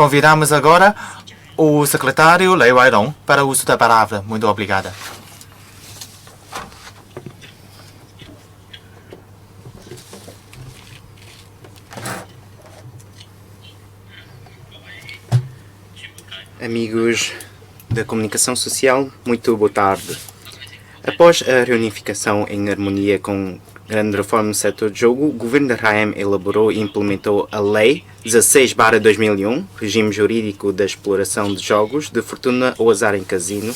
Convidamos agora o secretário Lei Weirong para o uso da palavra. Muito obrigada. Amigos da comunicação social, muito boa tarde. Após a reunificação em harmonia com a grande reforma do setor de jogo, o governo da RAEM elaborou e implementou a Lei 16/2001, regime jurídico da exploração de jogos de fortuna ou azar em casino,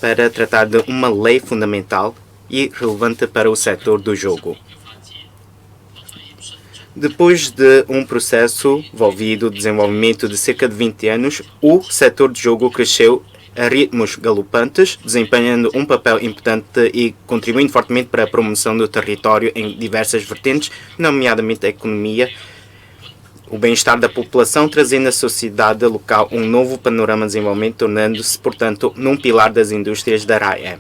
para tratar de uma lei fundamental e relevante para o setor do jogo. Depois de um processo envolvido de desenvolvimento de cerca de 20 anos, o setor de jogo cresceu a ritmos galopantes, desempenhando um papel importante e contribuindo fortemente para a promoção do território em diversas vertentes, nomeadamente a economia, o bem-estar da população, trazendo à sociedade local um novo panorama de desenvolvimento, tornando-se, portanto, num pilar das indústrias da RAEM.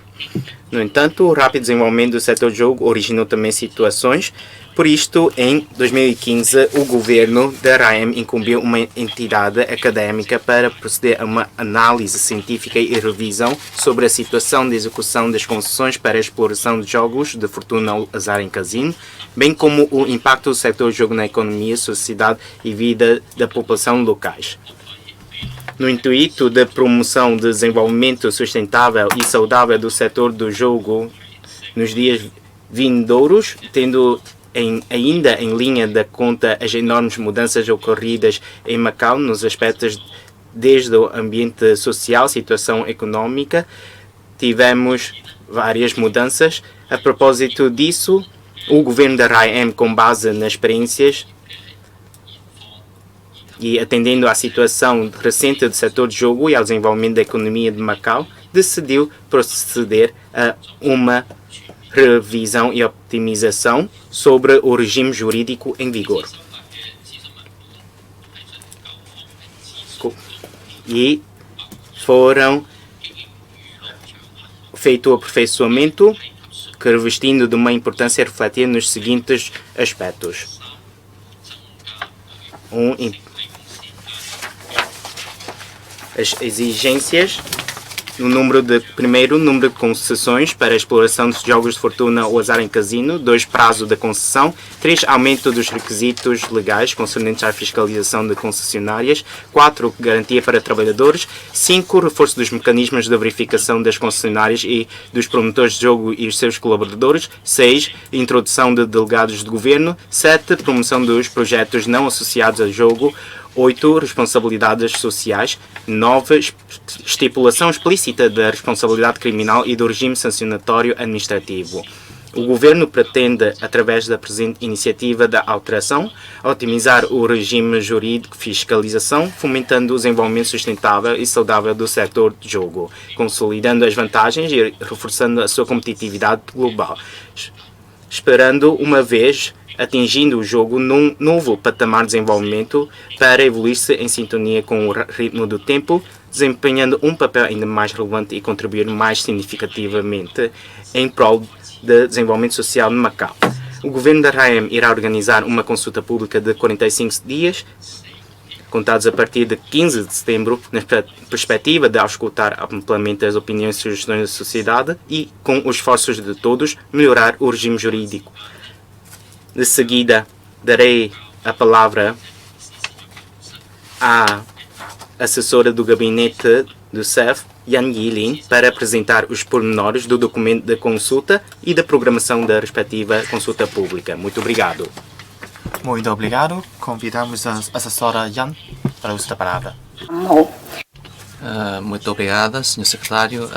No entanto, o rápido desenvolvimento do setor de jogo originou também situações. Por isto, em 2015, o governo da RAEM incumbiu uma entidade académica para proceder a uma análise científica e revisão sobre a situação de execução das concessões para a exploração de jogos de fortuna ou azar em casino, bem como o impacto do setor de jogo na economia, sociedade e vida da população locais. No intuito da promoção do desenvolvimento sustentável e saudável do setor do jogo nos dias vindouros, tendo ainda em linha da conta as enormes mudanças ocorridas em Macau nos aspectos desde o ambiente social, situação econômica, tivemos várias mudanças. A propósito disso, o governo da RAEM, com base nas experiências e atendendo à situação recente do setor de jogo e ao desenvolvimento da economia de Macau, decidiu proceder a uma revisão e optimização sobre o regime jurídico em vigor. E foram feito o aperfeiçoamento, que revestindo de uma importância refletida nos seguintes aspectos. As exigências Primeiro, número de concessões para a exploração de jogos de fortuna ou azar em casino. 2, prazo da concessão. 3, aumento dos requisitos legais concernentes à fiscalização de concessionárias. 4, garantia para trabalhadores. 5, reforço dos mecanismos de verificação das concessionárias e dos promotores de jogo e os seus colaboradores. 6, introdução de delegados de governo. 7, promoção dos projetos não associados ao jogo. 8, responsabilidades sociais. 9, estipulação explícita da responsabilidade criminal e do regime sancionatório administrativo. O Governo pretende, através da presente iniciativa da alteração, otimizar o regime jurídico de fiscalização, fomentando o desenvolvimento sustentável e saudável do setor de jogo, consolidando as vantagens e reforçando a sua competitividade global, esperando uma vez atingindo o jogo num novo patamar de desenvolvimento para evoluir-se em sintonia com o ritmo do tempo, desempenhando um papel ainda mais relevante e contribuir mais significativamente em prol do desenvolvimento social de Macau. O governo da RAEM irá organizar uma consulta pública de 45 dias, contados a partir de 15 de setembro, na perspectiva de auscultar amplamente as opiniões e sugestões da sociedade e, com os esforços de todos, melhorar o regime jurídico. De seguida, darei a palavra à assessora do gabinete do CEF, Yan Yilin, para apresentar os pormenores do documento de consulta e da programação da respectiva consulta pública. Muito obrigado. Muito obrigado. Convidamos a assessora Yan para o uso da palavra. Muito obrigada, Sr. Secretário.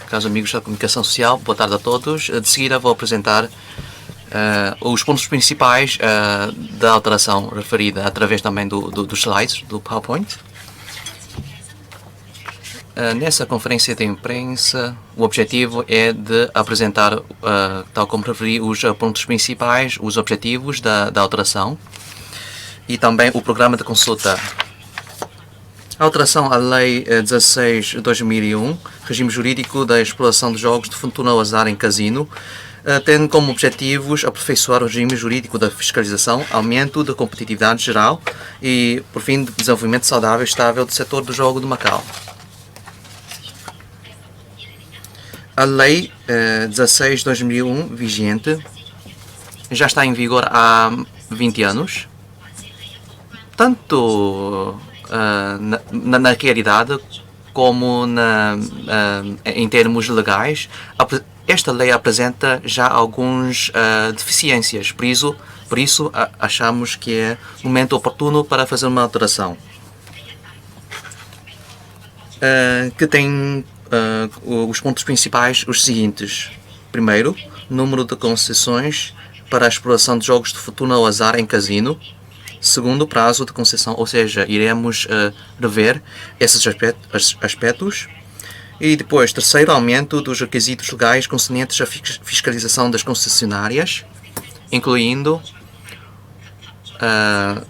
Caros amigos da Comunicação Social, boa tarde a todos. De seguida vou apresentar os pontos principais da alteração referida através também dos slides do PowerPoint. Nessa conferência de imprensa, o objetivo é de apresentar, tal como referi, os pontos principais, os objetivos da alteração e também o programa de consulta. A alteração à Lei 16/2001, regime jurídico da exploração de jogos de fortuna ou azar em casino, tendo como objetivos aperfeiçoar o regime jurídico da fiscalização, aumento da competitividade geral e, por fim, desenvolvimento saudável e estável do setor do jogo de Macau. A Lei 16/2001 vigente já está em vigor há 20 anos, tanto na realidade como em termos legais. Esta lei apresenta já algumas deficiências, por isso achamos que é momento oportuno para fazer uma alteração que tem os pontos principais os seguintes. Primeiro, número de concessões para a exploração de jogos de fortuna ao azar em casino. Segundo, prazo de concessão, ou seja, iremos rever esses aspectos. E depois, terceiro, aumento dos requisitos legais concernentes à fiscalização das concessionárias, incluindo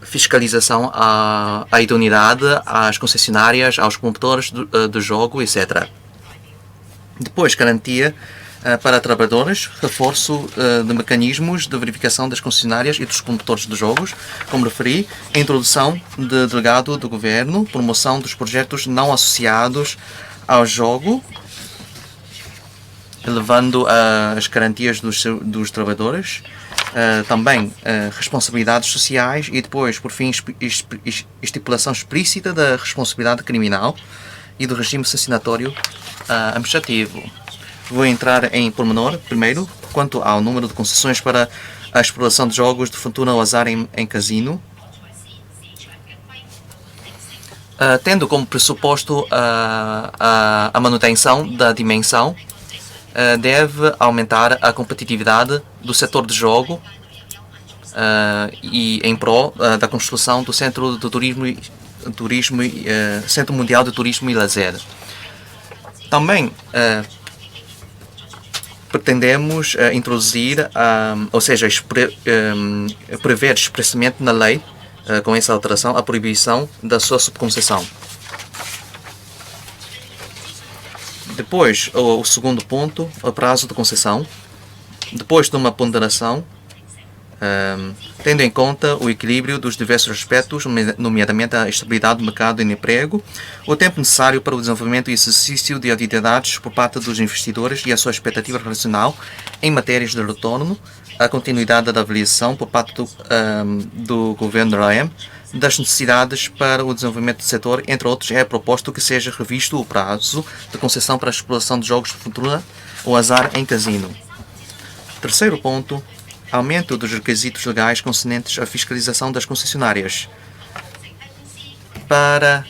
fiscalização à idoneidade, às concessionárias, aos promotores do jogo, etc. Depois, garantia para trabalhadores, reforço de mecanismos de verificação das concessionárias e dos promotores de jogos, como referi, a introdução de delegado do governo, promoção dos projetos não associados ao jogo, elevando as garantias dos trabalhadores, também responsabilidades sociais e depois, por fim, estipulação explícita da responsabilidade criminal e do regime sancionatório administrativo. Vou entrar em pormenor, primeiro, quanto ao número de concessões para a exploração de jogos de fortuna ao azar em casino. Tendo como pressuposto a manutenção da dimensão, deve aumentar a competitividade do setor de jogo e em prol da construção do Centro Mundial de Turismo e Lazer. Também pretendemos introduzir, ou seja, prever expressamente na lei, com essa alteração, a proibição da sua subconcessão. Depois, o segundo ponto, o prazo de concessão. Depois de uma ponderação, tendo em conta o equilíbrio dos diversos aspectos, nomeadamente a estabilidade do mercado de emprego, o tempo necessário para o desenvolvimento e exercício de atividades por parte dos investidores e a sua expectativa relacional em matérias de retorno, a continuidade da avaliação por parte do governo da RAM das necessidades para o desenvolvimento do setor, entre outros, é proposto que seja revisto o prazo de concessão para a exploração de jogos de fortuna ou azar em casino. Terceiro ponto, aumento dos requisitos legais concernentes à fiscalização das concessionárias, para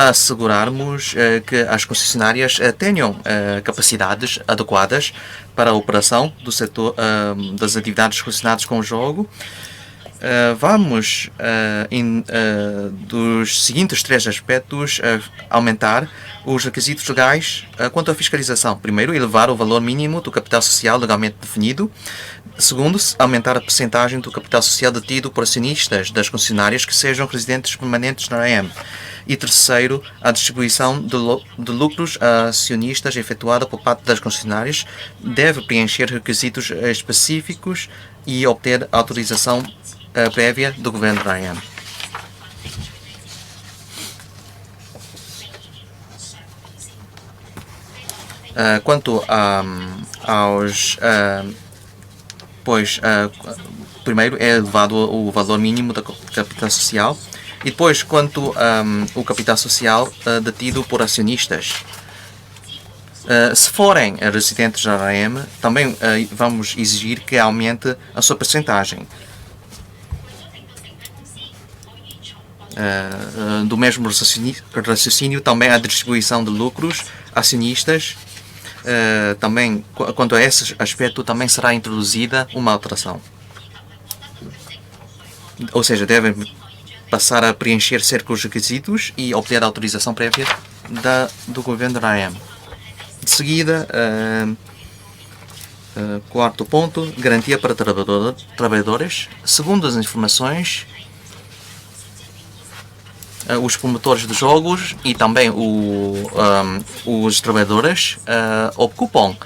assegurarmos que as concessionárias tenham capacidades adequadas para a operação do setor das atividades relacionadas com o jogo. Vamos, dos seguintes três aspectos, aumentar os requisitos legais quanto à fiscalização. Primeiro, elevar o valor mínimo do capital social legalmente definido. Segundo, aumentar a percentagem do capital social detido por acionistas das concessionárias que sejam residentes permanentes na AM. E terceiro, a distribuição de lucros a acionistas efetuada por parte das concessionárias deve preencher requisitos específicos e obter autorização prévia do governo da AM. Quanto aos... primeiro é elevado o valor mínimo da capital social e depois quanto o capital social detido por acionistas. Se forem residentes da AM, também vamos exigir que aumente a sua percentagem. Do mesmo raciocínio, também a distribuição de lucros a acionistas. Também, quanto a esse aspecto, também será introduzida uma alteração. Ou seja, devem passar a preencher certos requisitos e obter a autorização prévia do governo da AM. De seguida, quarto ponto, garantia para trabalhadores. Segundo as informações, os promotores de jogos e também os trabalhadores ocupam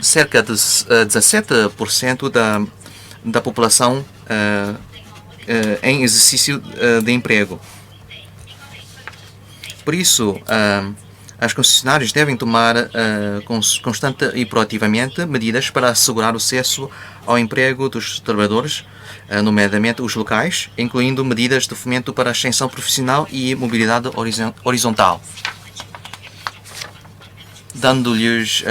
cerca de 17% da população em exercício de emprego. Por isso, as concessionárias devem tomar constante e proativamente medidas para assegurar o acesso ao emprego dos trabalhadores, nomeadamente os locais, incluindo medidas de fomento para a ascensão profissional e mobilidade horizontal, dando-lhes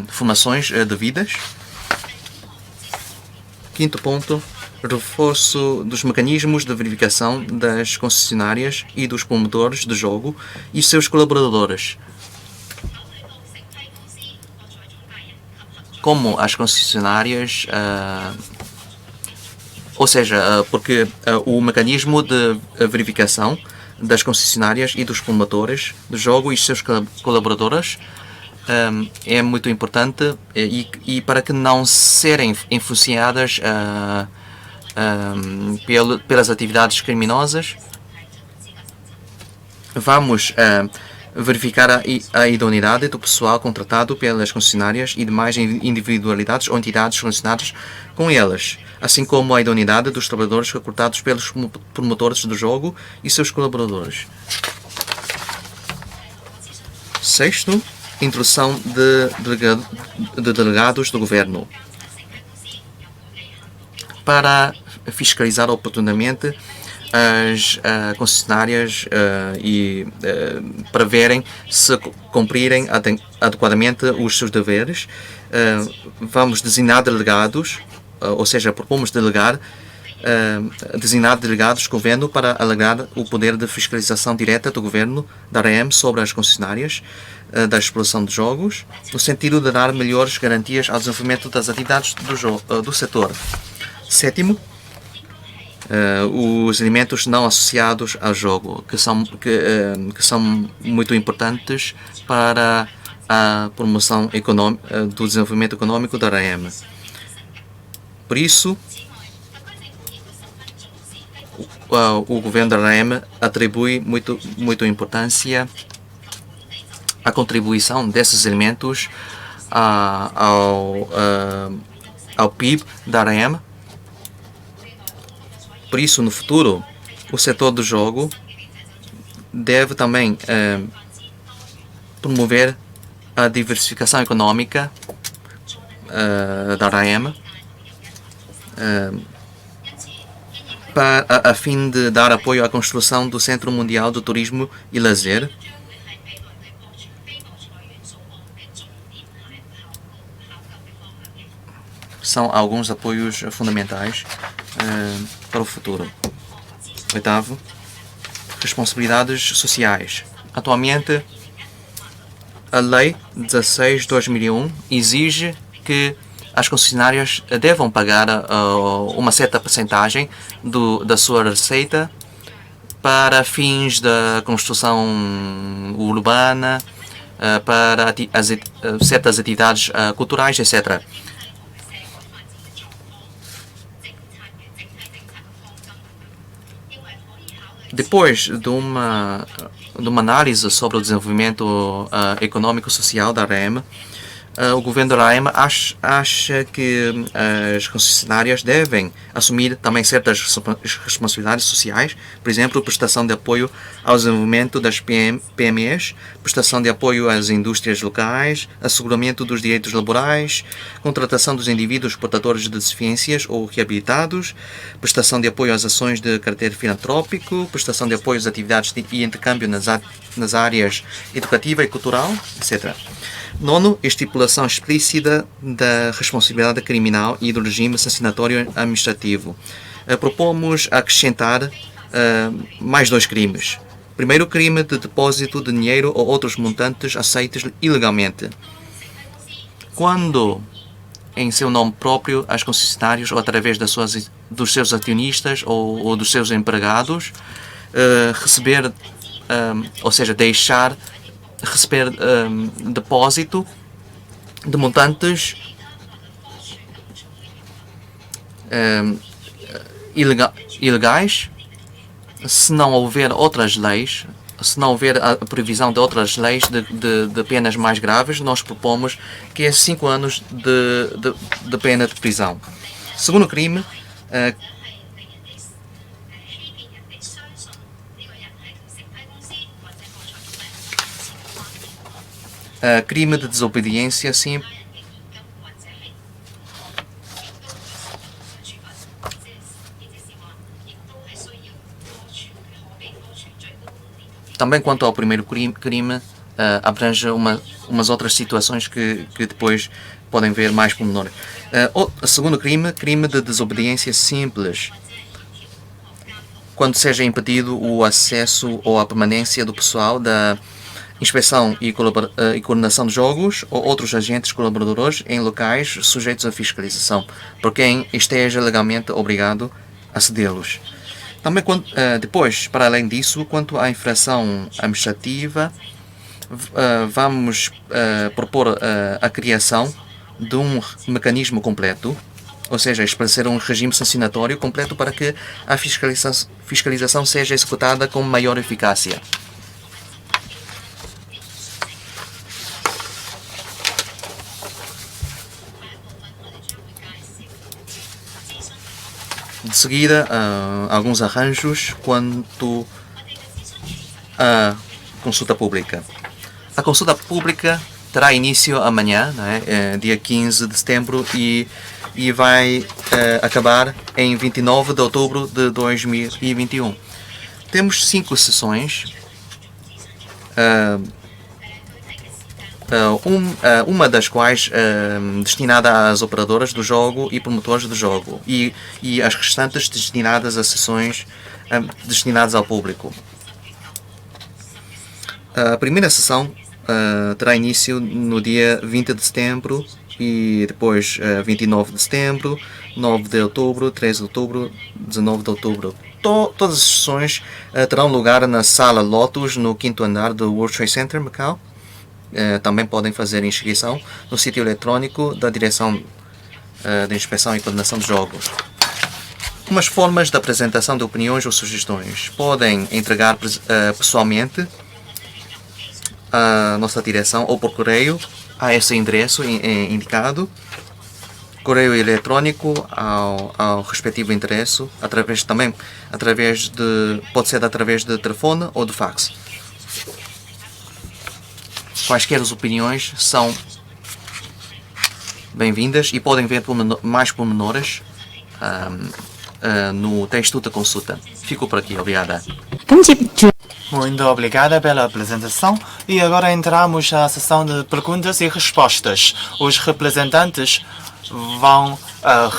formações devidas. Quinto ponto, reforço dos mecanismos de verificação das concessionárias e dos promotores de jogo e seus colaboradores. Como as concessionárias, porque o mecanismo de verificação das concessionárias e dos promotores de jogo e seus colaboradores é muito importante e para que não serem influenciadas pelas atividades criminosas, vamos verificar a idoneidade do pessoal contratado pelas concessionárias e demais individualidades ou entidades relacionadas com elas, assim como a idoneidade dos trabalhadores recrutados pelos promotores do jogo e seus colaboradores. Sexto, introdução de delegados do governo para fiscalizar oportunamente as concessionárias e para verem se cumprirem adequadamente os seus deveres. Vamos designar delegados, ou seja, propomos designar delegados do governo para alargar o poder de fiscalização direta do governo da AREM sobre as concessionárias da exploração de jogos, no sentido de dar melhores garantias ao desenvolvimento das atividades do setor. Sétimo, os elementos não associados ao jogo, que são muito importantes para a promoção do desenvolvimento econômico da AREM. Por isso, o governo da AREM atribui muito importância à contribuição desses elementos ao PIB da AREM. Por isso, no futuro, o setor do jogo deve também promover a diversificação econômica da AREM a fim de dar apoio à construção do Centro Mundial do Turismo e Lazer, são alguns apoios fundamentais para o futuro. Oitavo, responsabilidades sociais. Atualmente, a Lei 16/2001 exige que as concessionárias devam pagar uma certa percentagem da sua receita para fins da construção urbana, para certas atividades culturais, etc. Depois de uma análise sobre o desenvolvimento econômico-social da AREM, o governo da AREM acha que as concessionárias devem assumir também certas responsabilidades sociais, por exemplo, prestação de apoio ao desenvolvimento das PMEs, prestação de apoio às indústrias locais, asseguramento dos direitos laborais, contratação dos indivíduos portadores de deficiências ou reabilitados, prestação de apoio às ações de caráter filantrópico, prestação de apoio às atividades e intercâmbio nas áreas educativa e cultural, etc. Nono, estipulação explícita da responsabilidade criminal e do regime sancionatório administrativo. Propomos acrescentar mais 2 crimes. Primeiro, crime de depósito de dinheiro ou outros montantes aceitos ilegalmente. Quando, em seu nome próprio, as concessionárias ou através dos seus acionistas ou dos seus empregados receber, ou seja, deixar receber depósito de montantes ilegais, se não houver outras leis se não houver a previsão de outras leis de penas mais graves, nós propomos que é 5 anos de pena de prisão. Segundo crime, crime de desobediência simples. Também quanto ao primeiro crime, abrange umas outras situações que depois podem ver mais pormenores. O segundo crime, crime de desobediência simples. Quando seja impedido o acesso ou a permanência do pessoal da inspeção e coordenação de jogos ou outros agentes colaboradores em locais sujeitos à fiscalização, por quem esteja legalmente obrigado a cedê-los. Também, depois, para além disso, quanto à infração administrativa, vamos propor a criação de um mecanismo completo, ou seja, estabelecer um regime sancionatório completo para que a fiscalização seja executada com maior eficácia. De seguida, alguns arranjos quanto à consulta pública. A consulta pública terá início amanhã, não é? Dia 15 de setembro, e vai acabar em 29 de outubro de 2021. Temos 5 sessões. Uma das quais destinada às operadoras do jogo e promotores do jogo, e as restantes destinadas a sessões destinadas ao público. A primeira sessão terá início no dia 20 de setembro e depois 29 de setembro, 9 de outubro, 13 de outubro, 19 de outubro. Todas as sessões terão lugar na Sala Lotus, no 5º andar do World Trade Center, Macau. Também podem fazer inscrição no sítio eletrónico da Direção de Inspeção e Coordenação de Jogos. Umas formas de apresentação de opiniões ou sugestões. Podem entregar pessoalmente à nossa direção ou por correio a esse endereço indicado. Correio eletrónico ao respectivo endereço, pode ser através de telefone ou de fax. Quaisquer as opiniões são bem-vindas e podem ver mais pormenores no texto da consulta. Fico por aqui, obrigada. Muito obrigada pela apresentação. E agora entramos à sessão de perguntas e respostas. Os representantes vão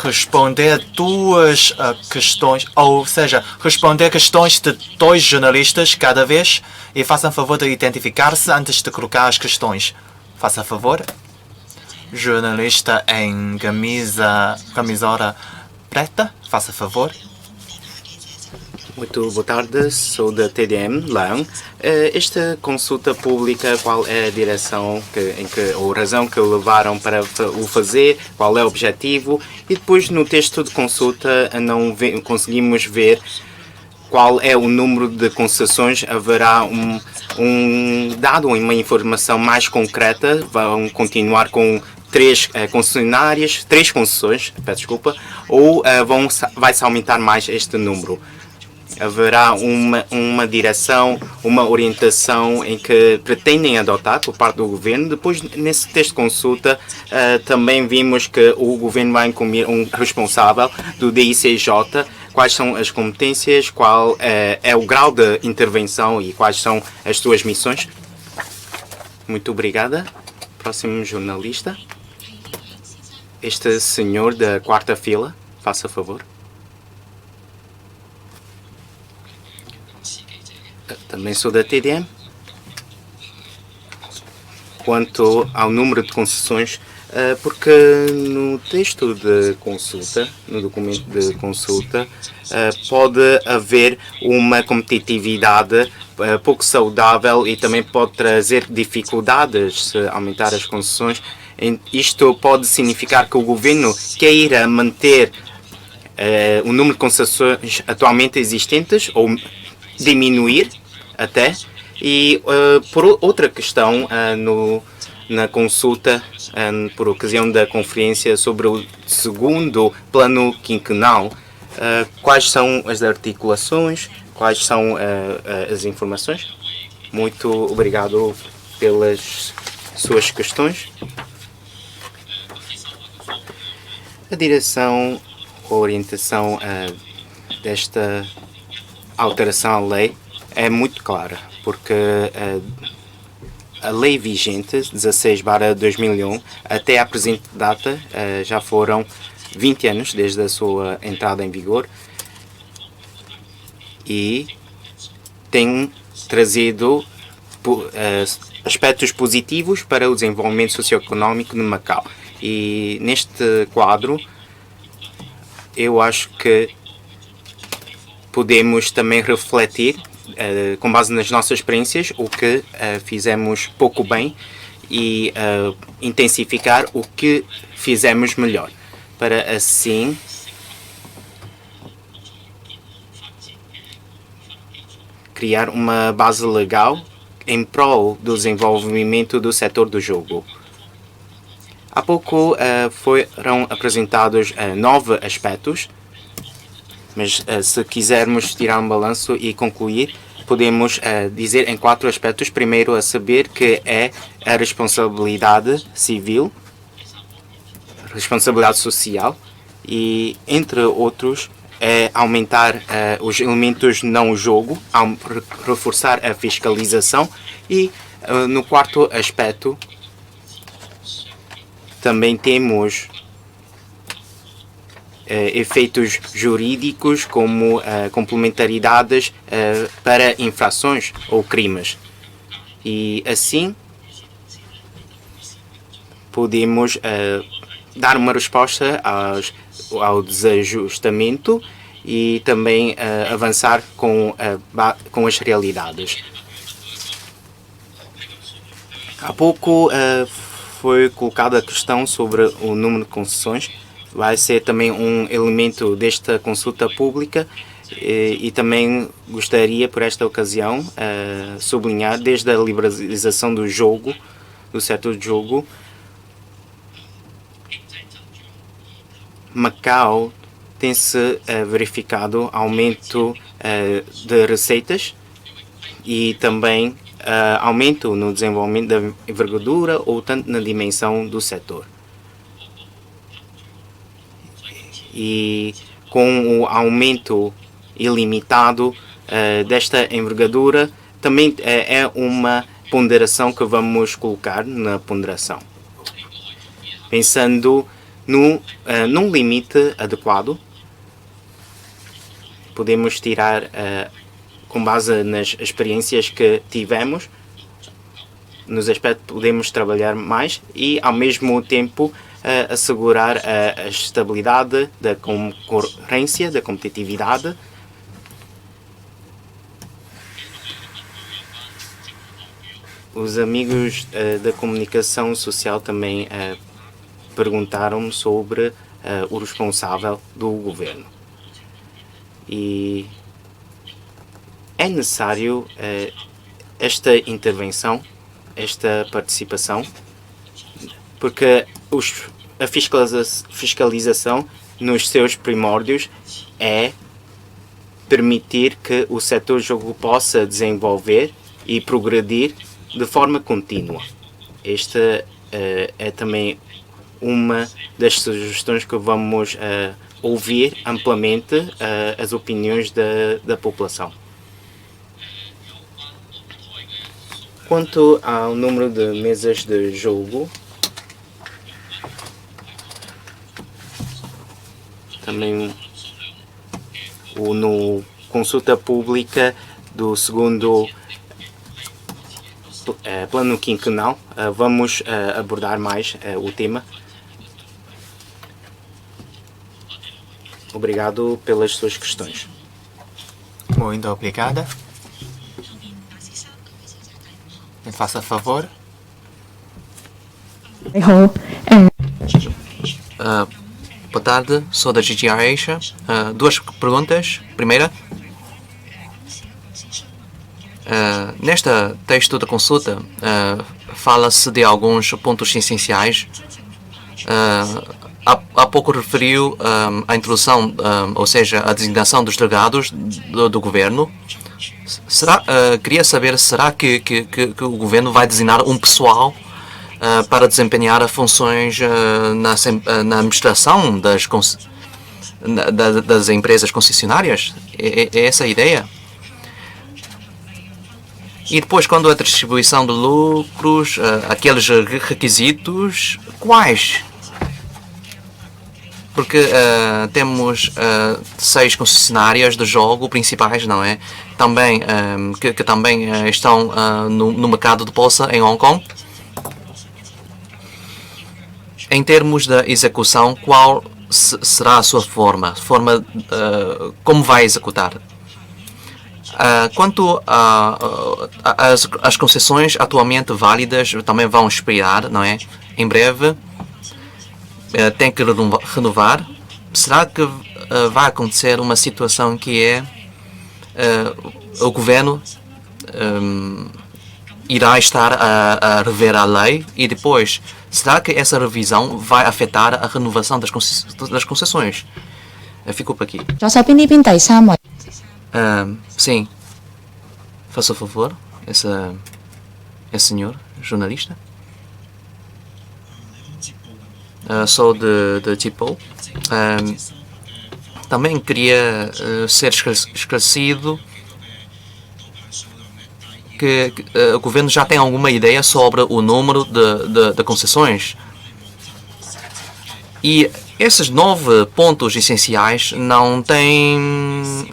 responder 2 questões, ou seja, responder questões de 2 jornalistas cada vez, e façam favor de identificar-se antes de colocar as questões. Faça favor. Jornalista em camisola preta, faça favor. Muito boa tarde, sou da TDM Leão. Esta consulta pública, qual é a direção ou razão que levaram para o fazer, qual é o objetivo, e depois no texto de consulta não conseguimos ver qual é o número de concessões. Haverá uma informação mais concreta. Vão continuar com 3 concessionárias, 3 concessões, peço desculpa, ou vai-se aumentar mais este número? Haverá uma direção, uma orientação em que pretendem adotar por parte do governo. Depois, nesse texto de consulta, também vimos que o governo vai incluir um responsável do DICJ. Quais são as competências, qual é o grau de intervenção e quais são as suas missões? Muito obrigada. Próximo jornalista. Este senhor da 4ª fila, faça favor. Também sou da TDM. Quanto ao número de concessões, porque no texto de consulta, no documento de consulta, pode haver uma competitividade pouco saudável e também pode trazer dificuldades se aumentar as concessões. Isto pode significar que o governo queira manter o número de concessões atualmente existentes ou diminuir até, E por outra questão, na consulta, por ocasião da conferência sobre o segundo plano quinquenal, quais são as articulações, quais são as informações? Muito obrigado pelas suas questões. A direção, a orientação desta alteração à lei é muito clara, porque a lei vigente, 16/2001, até à presente data, já foram 20 anos desde a sua entrada em vigor e tem trazido aspectos positivos para o desenvolvimento socioeconómico de Macau. E neste quadro, eu acho que podemos também refletir, com base nas nossas experiências, o que fizemos pouco bem e intensificar o que fizemos melhor, para assim criar uma base legal em prol do desenvolvimento do setor do jogo. Há pouco foram apresentados 9 aspectos, mas se quisermos tirar um balanço e concluir, podemos dizer em 4 aspectos. Primeiro, a saber que é a responsabilidade civil, responsabilidade social e, entre outros, é aumentar os elementos não jogo, reforçar a fiscalização e, no quarto aspecto, também temos efeitos jurídicos como complementaridades para infrações ou crimes. E assim podemos dar uma resposta ao desajustamento e também avançar com as realidades. Há pouco foi colocada a questão sobre o número de concessões. Vai ser também um elemento desta consulta pública e também gostaria, por esta ocasião, sublinhar, desde a liberalização do jogo, do setor de jogo, Macau tem-se verificado aumento de receitas e também aumento no desenvolvimento da envergadura ou tanto na dimensão do setor. E com o aumento ilimitado desta envergadura, também é uma ponderação que vamos colocar na ponderação. Pensando num limite adequado, podemos tirar, com base nas experiências que tivemos, nos aspectos podemos trabalhar mais e, ao mesmo tempo, assegurar a estabilidade da concorrência, da competitividade. Os amigos da comunicação social também perguntaram-me sobre o responsável do governo. E é necessário esta intervenção, esta participação, porque a fiscalização nos seus primórdios é permitir que o setor de jogo possa desenvolver e progredir de forma contínua. Esta é também uma das sugestões que vamos ouvir amplamente as opiniões da população. Quanto ao número de mesas de jogo, também no consulta pública do segundo plano quinquenal, vamos abordar mais o tema. Obrigado pelas suas questões. Muito obrigada. Me faça favor. Boa tarde, sou da GGR Asia. Duas perguntas. Primeira, Neste texto da consulta, fala-se de alguns pontos essenciais. Há pouco referiu a introdução, ou seja, a designação dos delegados do governo. Queria saber, será que o governo vai designar um pessoal para desempenhar funções na administração das empresas concessionárias? É essa a ideia? E depois, quando a distribuição de lucros, aqueles requisitos, quais? Porque temos 6 concessionárias de jogo principais, não é? Também, que também estão no mercado de bolsa em Hong Kong. Em termos da execução, qual será a sua forma? Como vai executar? Quanto às concessões atualmente válidas, também vão expirar, não é? Em breve, tem que renovar. Será que vai acontecer uma situação que é o governo irá estar a rever a lei e depois, será que essa revisão vai afetar a renovação das concessões? Fico por aqui. Sim. Faça favor, esse senhor jornalista. Sou de Tipo. Também queria ser esclarecido que o governo já tem alguma ideia sobre o número de concessões. E esses 9 pontos essenciais não têm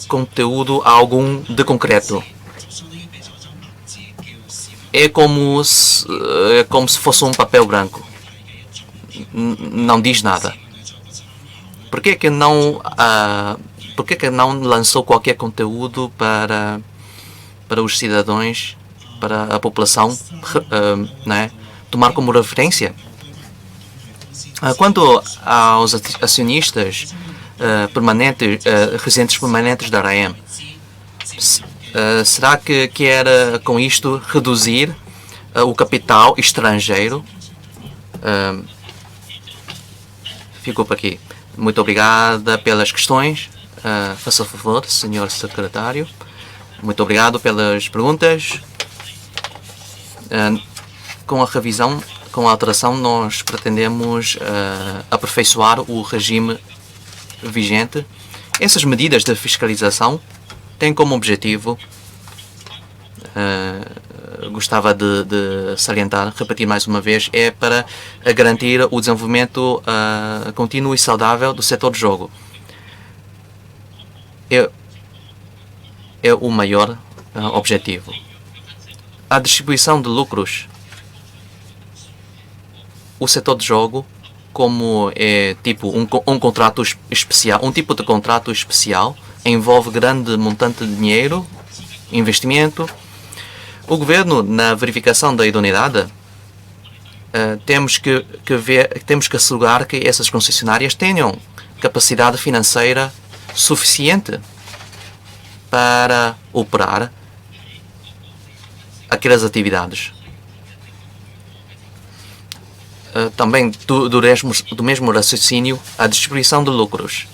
conteúdo algum de concreto. É como se fosse um papel branco. Não diz nada. Por que não lançou qualquer conteúdo para os cidadãos, para a população, né, tomar como referência? Quanto aos acionistas residentes permanentes da RAM, será que quer com isto reduzir o capital estrangeiro? Ficou por aqui. Muito obrigada pelas questões. Faça favor, senhor secretário. Muito obrigado pelas perguntas. Com a revisão, com a alteração, nós pretendemos aperfeiçoar o regime vigente. Essas medidas de fiscalização têm como objetivo, gostava de salientar, repetir mais uma vez, é para garantir o desenvolvimento contínuo e saudável do setor de jogo. É o maior objetivo. A distribuição de lucros. O setor de jogo, como é tipo um contrato especial, um tipo de contrato especial, envolve grande montante de dinheiro, investimento. O governo, na verificação da idoneidade, temos que assegurar que essas concessionárias tenham capacidade financeira suficiente para operar aquelas atividades. Também do mesmo raciocínio, a distribuição de lucros.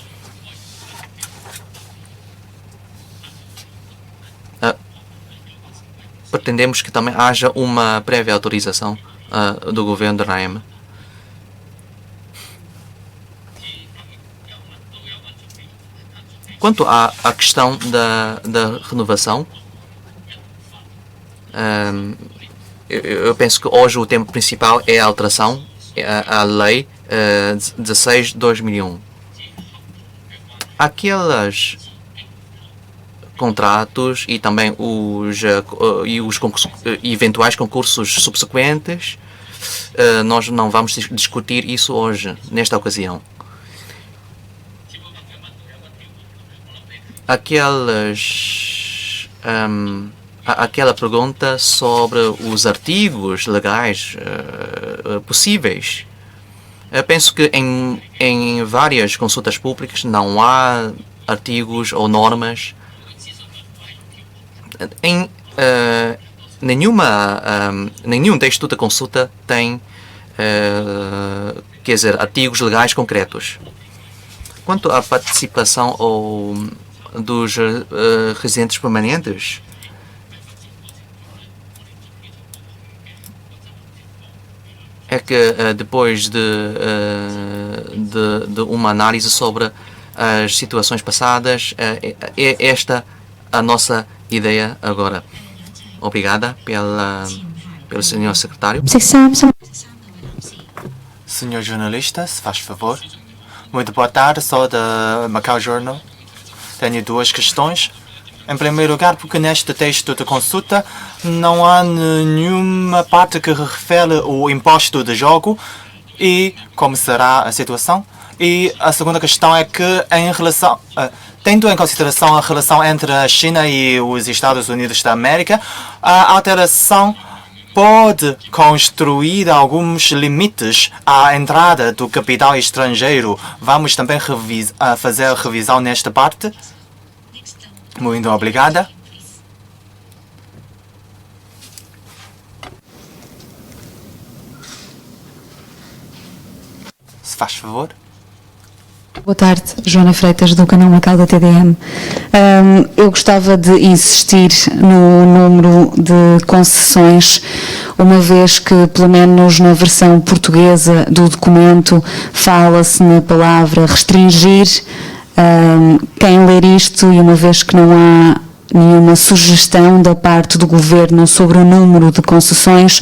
Pretendemos que também haja uma prévia autorização do governo de RAM. Quanto à questão da renovação, eu penso que hoje o tema principal é a alteração à Lei 16/2001. Aqueles contratos e também os eventuais concursos subsequentes, nós não vamos discutir isso hoje, nesta ocasião. Aquela pergunta sobre os artigos legais possíveis. Eu penso que em várias consultas públicas não há artigos ou normas nenhum texto da consulta tem, quer dizer, artigos legais concretos. Quanto à participação dos residentes permanentes, é que depois de uma análise sobre as situações passadas, é esta a nossa ideia agora. Obrigada pelo senhor secretário. Senhor jornalista, se faz favor. Muito boa tarde, sou da Macau Journal. Tenho duas questões. Em primeiro lugar, porque neste texto de consulta não há nenhuma parte que refere o imposto de jogo e como será a situação. E a segunda questão é que, tendo em consideração a relação entre a China e os Estados Unidos da América, a alteração pode construir alguns limites à entrada do capital estrangeiro. Vamos também fazer a revisão nesta parte. Muito obrigada. Se faz favor. Boa tarde, Joana Freitas, do canal Macau da TDM. Eu gostava de insistir no número de concessões, uma vez que, pelo menos na versão portuguesa do documento, fala-se na palavra restringir. Quem ler isto, e uma vez que não há nenhuma sugestão da parte do Governo sobre o número de concessões,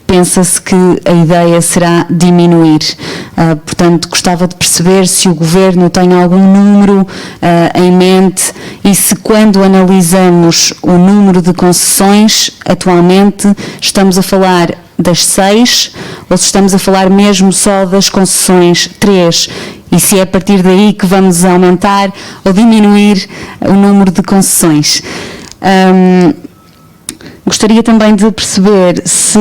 pensa-se que a ideia será diminuir. Portanto, gostava de perceber se o Governo tem algum número em mente e se, quando analisamos o número de concessões, atualmente estamos a falar das 6 ou se estamos a falar mesmo só das concessões 3 e se é a partir daí que vamos aumentar ou diminuir o número de concessões. Gostaria também de perceber se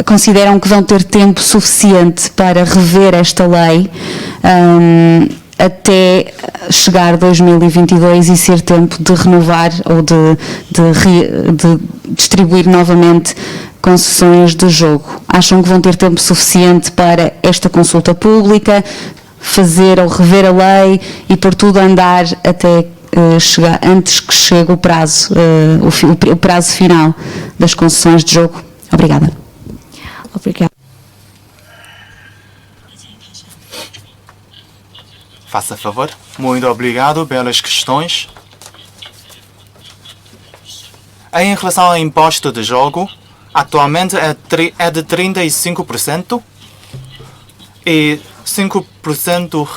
consideram que vão ter tempo suficiente para rever esta lei até chegar 2022 e ser tempo de renovar ou de distribuir novamente concessões de jogo. Acham que vão ter tempo suficiente para esta consulta pública, fazer ou rever a lei e por tudo andar até chegar, antes que chegue o prazo, o prazo final das concessões de jogo? Obrigada. Obrigada. Faça favor. Muito obrigado pelas questões. Em relação ao imposto de jogo, atualmente é de 35% e 5%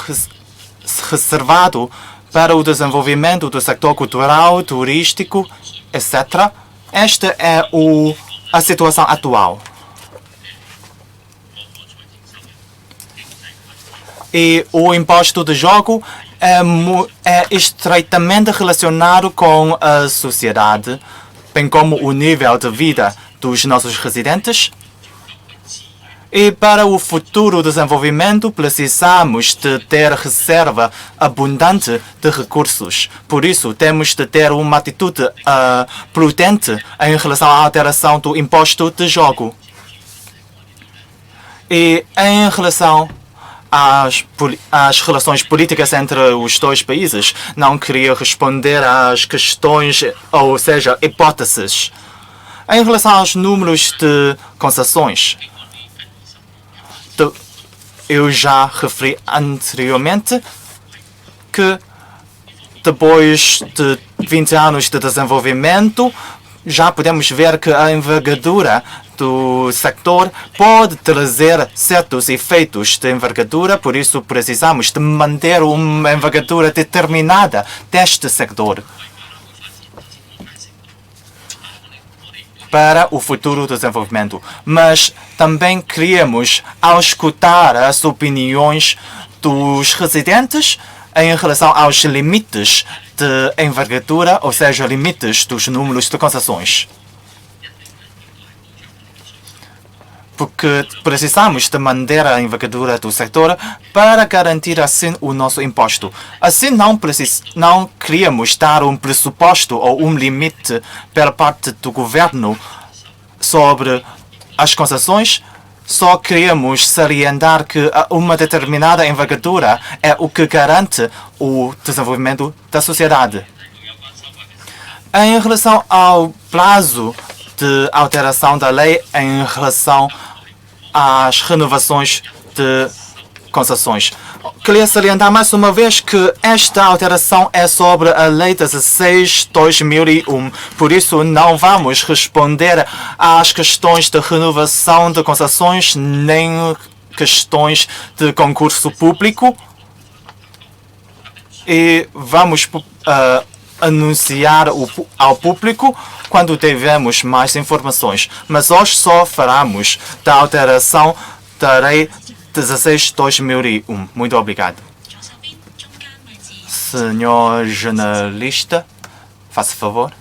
reservado para o desenvolvimento do setor cultural, turístico, etc. Esta é a situação atual. E o imposto de jogo é estreitamente relacionado com a sociedade, bem como o nível de vida dos nossos residentes. E para o futuro desenvolvimento, precisamos de ter reserva abundante de recursos. Por isso, temos de ter uma atitude prudente em relação à alteração do imposto de jogo. E em relação às relações políticas entre os dois países, não queria responder às questões, ou seja, hipóteses. Em relação aos números de concessões, eu já referi anteriormente que depois de 20 anos de desenvolvimento, já podemos ver que a envergadura do sector pode trazer certos efeitos de envergadura, por isso precisamos de manter uma envergadura determinada deste sector para o futuro desenvolvimento. Mas também queríamos escutar as opiniões dos residentes em relação aos limites de envergadura, ou seja, limites dos números de concessões. porque precisamos de manter a envergadura do setor para garantir assim o nosso imposto. Assim não queríamos dar um pressuposto ou um limite pela parte do governo sobre as concessões. Só queríamos salientar que uma determinada envergadura é o que garante o desenvolvimento da sociedade. Em relação ao prazo de alteração da lei em relação às renovações de concessões, queria salientar mais uma vez que esta alteração é sobre a Lei 16/2001. Por isso, não vamos responder às questões de renovação de concessões nem questões de concurso público. E vamos anunciar ao público quando tivermos mais informações. Mas hoje só faremos da alteração da Lei 16/2001. Muito obrigado. Senhor jornalista, faça favor.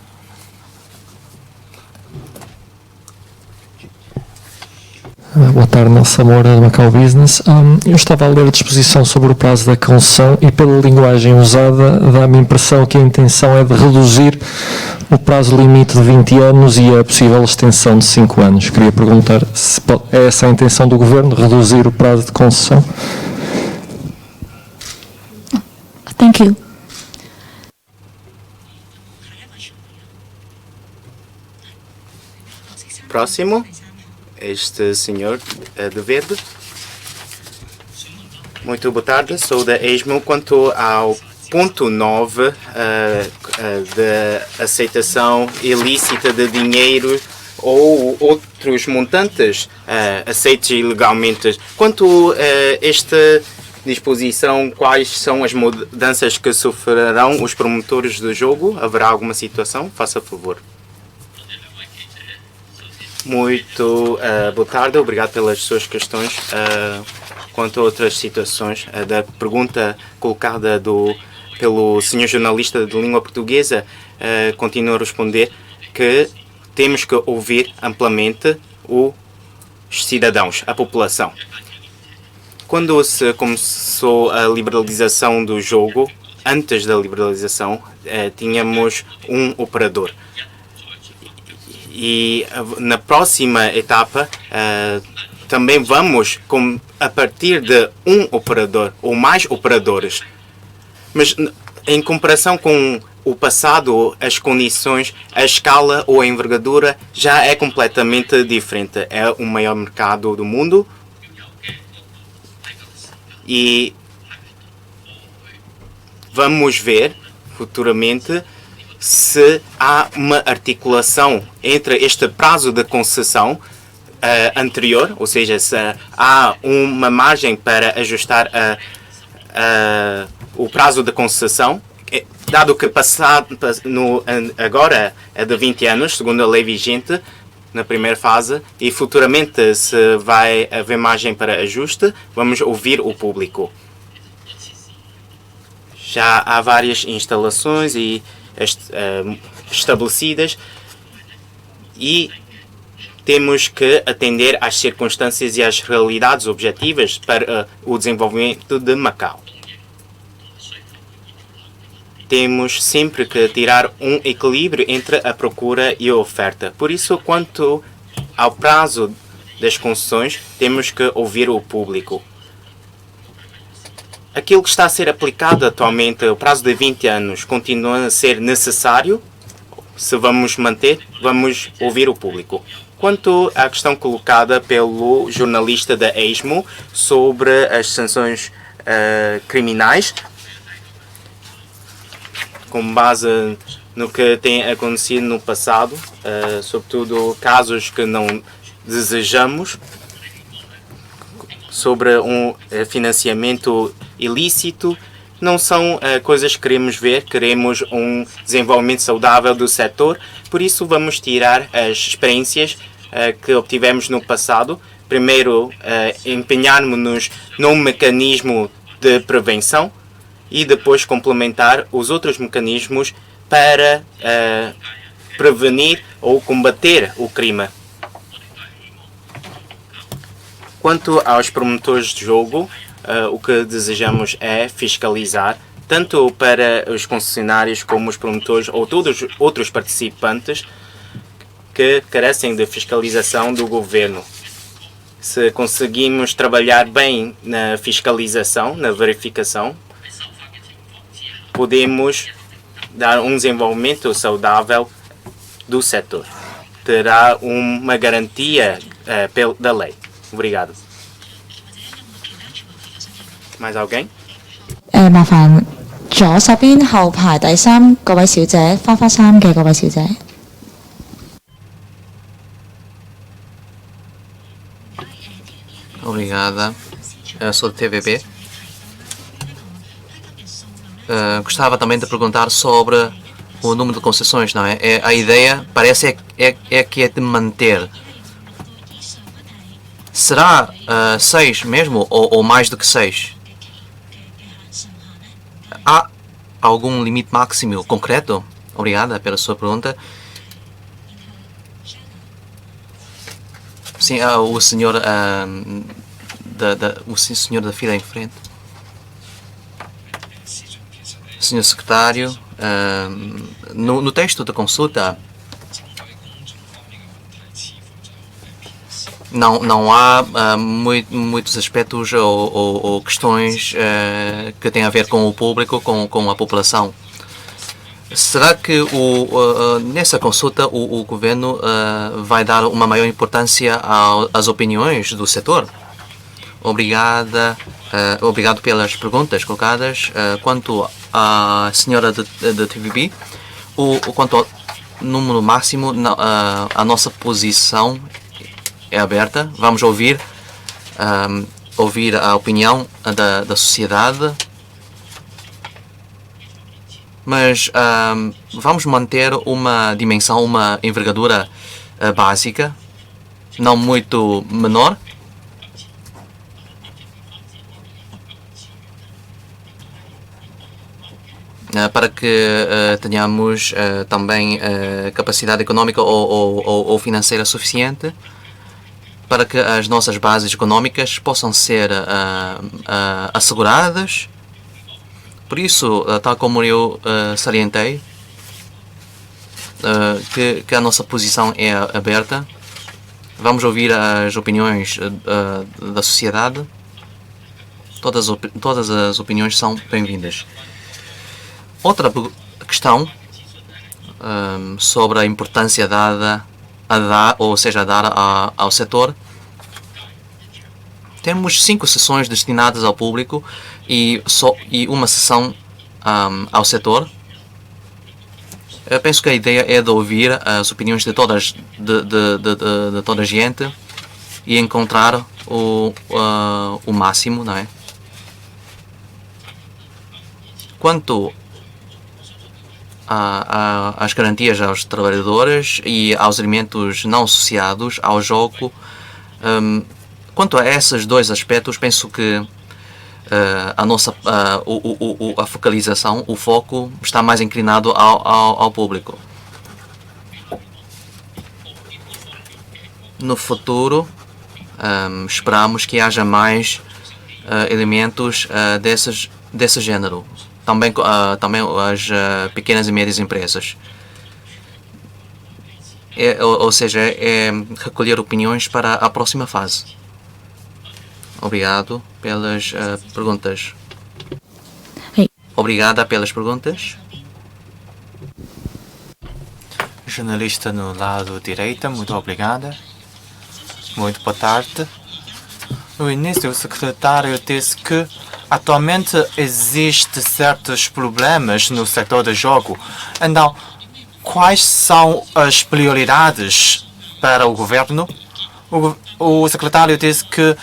Boa tarde, Nelson Moura, da Macau Business. Eu estava a ler a disposição sobre o prazo da concessão e, pela linguagem usada, dá-me a impressão que a intenção é de reduzir o prazo limite de 20 anos e a possível extensão de 5 anos. Queria perguntar se é essa a intenção do Governo, reduzir o prazo de concessão? Thank you. Próximo, este senhor de verde. Muito boa tarde, sou da ESMO. Quanto ao ponto 9 da aceitação ilícita de dinheiro ou outros montantes aceitos ilegalmente, quanto a esta disposição, quais são as mudanças que sofrerão os promotores do jogo? Haverá alguma situação? Faça favor. Muito boa tarde, obrigado pelas suas questões. Quanto a outras situações, da pergunta colocada pelo senhor jornalista de língua portuguesa, continuo a responder que temos que ouvir amplamente os cidadãos, a população. Quando se começou a liberalização do jogo, antes da liberalização, tínhamos um operador. E na próxima etapa também vamos a partir de um operador ou mais operadores. Mas em comparação com o passado, as condições, a escala ou a envergadura já é completamente diferente. É o maior mercado do mundo e vamos ver futuramente se há uma articulação entre este prazo de concessão anterior, ou seja, se há uma margem para ajustar o prazo de concessão, dado que agora é de 20 anos, segundo a lei vigente, na primeira fase, e futuramente se vai haver margem para ajuste, vamos ouvir o público. Já há várias instalações estabelecidas e temos que atender às circunstâncias e às realidades objetivas para o desenvolvimento de Macau. Temos sempre que tirar um equilíbrio entre a procura e a oferta. Por isso, quanto ao prazo das concessões, temos que ouvir o público. Aquilo que está a ser aplicado atualmente, o prazo de 20 anos, continua a ser necessário? Se vamos manter, vamos ouvir o público. Quanto à questão colocada pelo jornalista da ESMO sobre as sanções criminais, com base no que tem acontecido no passado, sobretudo casos que não desejamos, sobre financiamento ilícito, não são coisas que queremos ver. Queremos um desenvolvimento saudável do setor, por isso vamos tirar as experiências que obtivemos no passado. Primeiro, empenharmos-nos num mecanismo de prevenção e depois complementar os outros mecanismos para prevenir ou combater o crime. Quanto aos promotores de jogo, o que desejamos é fiscalizar, tanto para os concessionários como os promotores ou todos os outros participantes que carecem de fiscalização do governo. Se conseguimos trabalhar bem na fiscalização, na verificação, podemos dar um desenvolvimento saudável do setor. Terá uma garantia da lei. Obrigado. Mais alguém? 麻煩左手邊後排第三嗰位小姐，花花衫嘅嗰位小姐。Obrigada. Sou do TVB. Gostava também de perguntar sobre o número de concessões, não é? A ideia parece que é de manter. Será 6 mesmo ou mais do que 6? Há algum limite máximo concreto? Obrigada pela sua pergunta. Sim, o senhor o senhor da fila em frente. Senhor secretário, no texto da consulta não há muitos aspectos ou questões que têm a ver com o público, com a população. Será que nessa consulta o governo vai dar uma maior importância às opiniões do setor? Obrigado pelas perguntas colocadas. Quanto à senhora da TVB, quanto ao número máximo, a nossa posição é aberta. Vamos ouvir a opinião da sociedade, mas vamos manter uma dimensão, uma envergadura básica, não muito menor. Para que tenhamos também capacidade económica ou financeira suficiente para que as nossas bases económicas possam ser asseguradas. Por isso, tal como eu salientei, que a nossa posição é aberta. Vamos ouvir as opiniões da sociedade. Todas as opiniões são bem-vindas. Outra questão sobre a importância dada ao setor. Temos 5 sessões destinadas ao público e uma sessão ao setor. Eu penso que a ideia é de ouvir as opiniões de toda a gente e encontrar o máximo, não é? Quanto às garantias aos trabalhadores e aos elementos não associados ao jogo, quanto a esses dois aspectos, penso que a focalização, o foco, está mais inclinado ao público. No futuro, esperamos que haja mais elementos desse género. Também as pequenas e médias empresas. Ou seja, é recolher opiniões para a próxima fase. Obrigado pelas perguntas. Obrigada pelas perguntas. Jornalista no lado direito, muito obrigada. Muito boa tarde. No início, o secretário disse que atualmente existem certos problemas no setor do jogo. Então, quais são as prioridades para o governo? O secretário disse que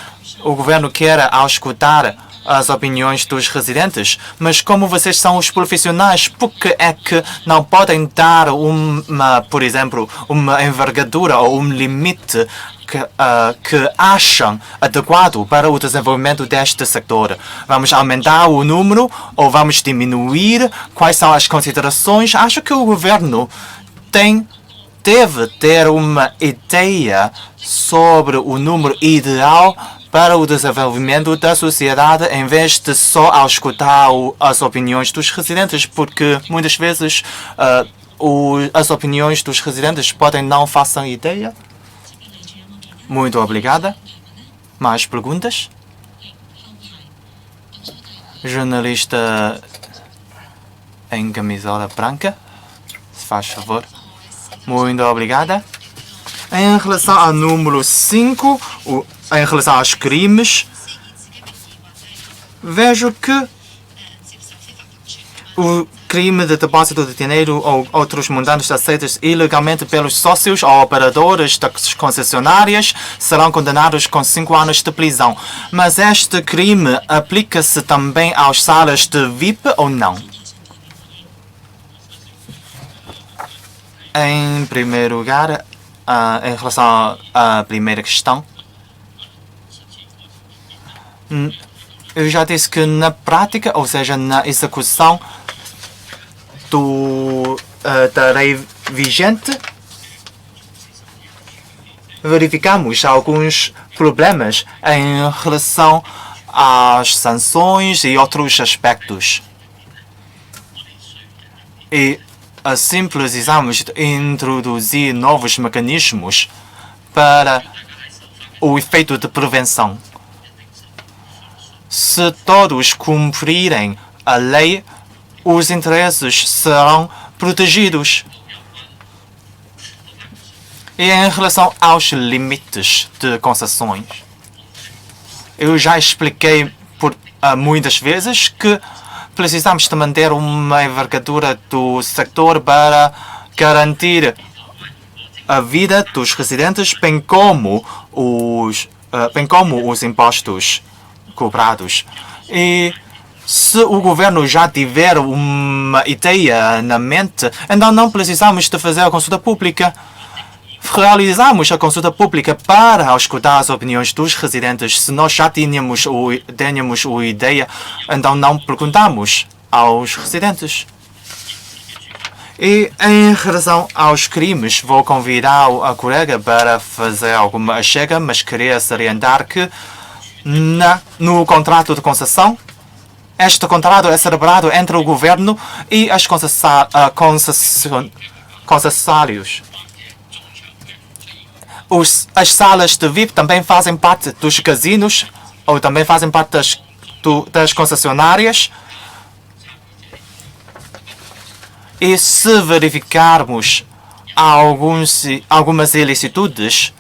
o governo quer escutar as opiniões dos residentes, mas como vocês são os profissionais, por que é que não podem dar por exemplo, uma envergadura ou um limite que acham adequado para o desenvolvimento deste setor? Vamos aumentar o número ou vamos diminuir? Quais são as considerações? Acho que o governo deve ter uma ideia sobre o número ideal para o desenvolvimento da sociedade em vez de só escutar as opiniões dos residentes, porque muitas vezes as opiniões dos residentes podem não fazer ideia. Muito obrigada. Mais perguntas? Jornalista em camisola branca, se faz favor. Muito obrigada. Em relação ao número 5, em relação aos crimes, vejo que o crime de depósito de dinheiro ou outros montantes aceitos ilegalmente pelos sócios ou operadores das concessionárias serão condenados com 5 anos de prisão. Mas este crime aplica-se também às salas de VIP ou não? Em primeiro lugar, em relação à primeira questão, eu já disse que na prática, ou seja, na execução da lei vigente, verificamos alguns problemas em relação às sanções e outros aspectos. E assim precisamos introduzir novos mecanismos para o efeito de prevenção. Se todos cumprirem a lei, os interesses serão protegidos. E em relação aos limites de concessões, eu já expliquei muitas vezes que precisamos de manter uma envergadura do sector para garantir a vida dos residentes, bem como os impostos cobrados. E se o governo já tiver uma ideia na mente, então não precisamos de fazer a consulta pública. Realizamos a consulta pública para escutar as opiniões dos residentes. Se nós já tínhamos a ideia, então não perguntamos aos residentes. E em relação aos crimes, vou convidar a colega para fazer alguma chega, mas queria salientar que no contrato de concessão, este contrato é celebrado entre o governo e as concessários. As salas de VIP também fazem parte dos casinos ou também fazem parte das concessionárias. E se verificarmos algumas ilicitudes,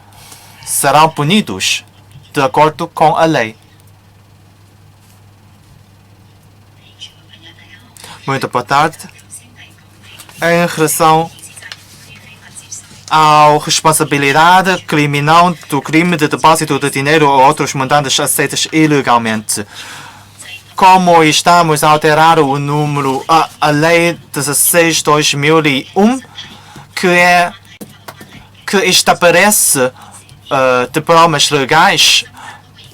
serão punidos de acordo com a lei. Muito boa tarde. Em relação à responsabilidade criminal do crime de depósito de dinheiro ou outros montantes aceitos ilegalmente, como estamos a alterar o número, a Lei 16/2001, que estabelece diplomas legais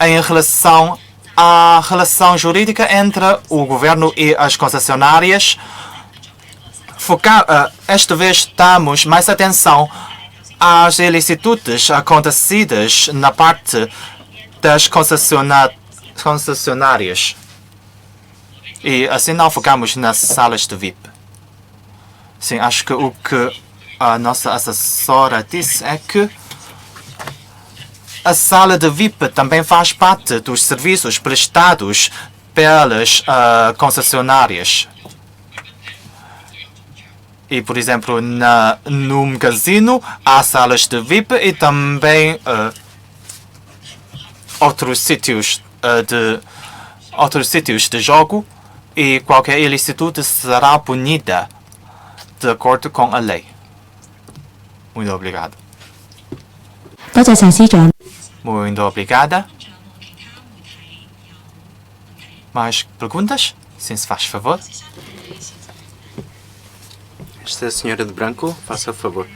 em relação à relação jurídica entre o governo e as concessionárias. Esta vez damos mais atenção às ilicitudes acontecidas na parte das concessionárias. E assim não focamos nas salas de VIP. Sim, acho que o que a nossa assessora disse é que a sala de VIP também faz parte dos serviços prestados pelas concessionárias. E, por exemplo, num casino há salas de VIP e também outros sítios de jogo, e qualquer ilicitude será punida de acordo com a lei. Muito obrigado. 多謝陳司長。 Muito obrigada. Mais perguntas? Sim, se faz favor. Esta senhora de branco, faça favor.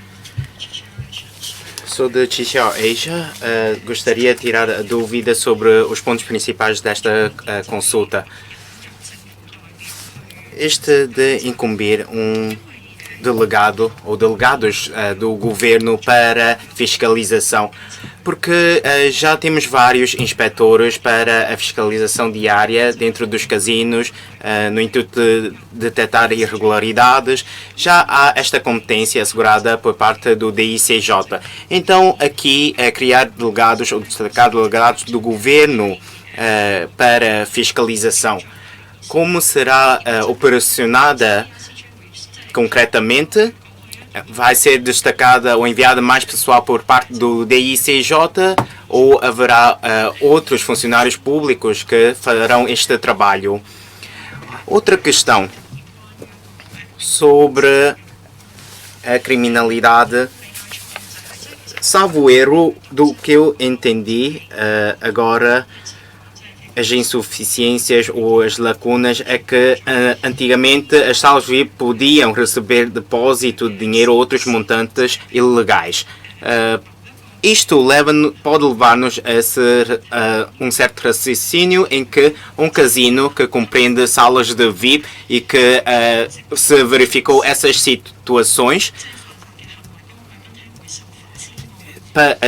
Sou de Chixiao Asia. Gostaria de tirar a dúvida sobre os pontos principais desta consulta. Este de incumbir delegado ou delegados do governo para fiscalização, porque já temos vários inspectores para a fiscalização diária dentro dos casinos, no intuito de detectar irregularidades. Já há esta competência assegurada por parte do DICJ. Então, aqui, criar delegados ou destacar delegados do governo para fiscalização. Como será operacionada concretamente? Vai ser destacada ou enviada mais pessoal por parte do DICJ ou haverá outros funcionários públicos que farão este trabalho? Outra questão sobre a criminalidade. Salvo erro, do que eu entendi agora, as insuficiências ou as lacunas é que antigamente as salas VIP podiam receber depósito de dinheiro ou outros montantes ilegais. Isto pode levar-nos a um certo raciocínio em que um casino que compreende salas de VIP e que se verificou essas situações,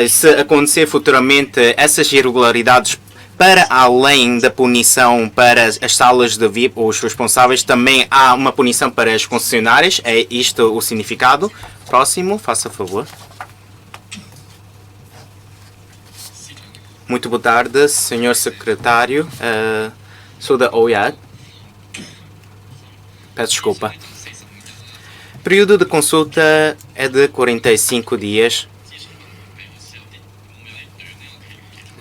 se acontecer futuramente essas irregularidades para além da punição para as salas de VIP ou os responsáveis, também há uma punição para as concessionárias. É isto o significado? Próximo, faça favor. Muito boa tarde, Sr. Secretário. Sou da OIAD. Peço desculpa. O período de consulta é de 45 dias.